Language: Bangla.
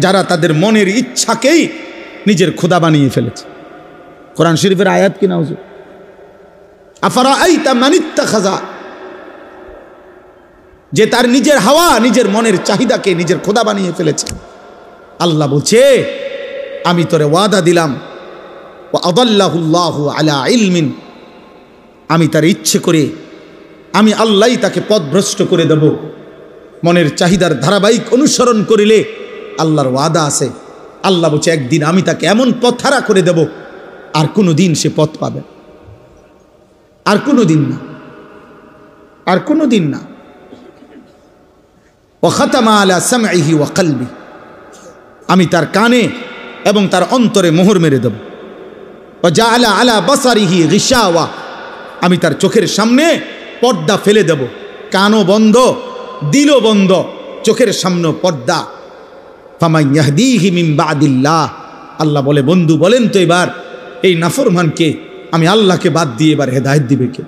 যারা তাদের মনের ইচ্ছাকেই নিজের খোদা বানিয়ে ফেলেছে। কোরআন শরীফের আয়াত কি না হুজুর? আফারাআইতা মান ইত্তাখাযা, যে তার নিজের হাওয়া নিজের মনের চাহিদাকে নিজের খোদা বানিয়ে ফেলেছে। আল্লাহ বলছে আমি তোরে ওয়াদা দিলাম, ওয়া আদাল্লাহুল্লাহু আলা ইলমিন, আমি তার ইচ্ছে করে আমি আল্লাহই তাকে পথভ্রষ্ট করে দেব। মনের চাহিদার ধারাবাহিক অনুসরণ করিলে আল্লাহর ওয়াদা আছে। আল্লাহ বলছে একদিন আমি তাকে এমন পথহারা করে দেব, আর কোনো দিন সে পথ পাবে, আর কোনো দিন না, আর কোনো দিন না। ওয়া খাতামা আলা সামঈহি ওয়া কলবি, আমি তার কানে এবং তার অন্তরে মোহর মেরে দেব। ওয়া জাআলা আলা বাসারিহি গিশাওয়া, আমি তার চোখের সামনে পর্দা ফেলে দেব। কানও বন্ধ, দিলও বন্ধ, চোখের সামনে পর্দা। ফামান ইয়াহদিহি মিন বাদিল্লাহ, আল্লাহ বলে বন্ধু বলেন তো এবার এই নাফরমানকে আমি আল্লাহকে বাদ দিয়ে এবার হেদায়েত দিবে কে?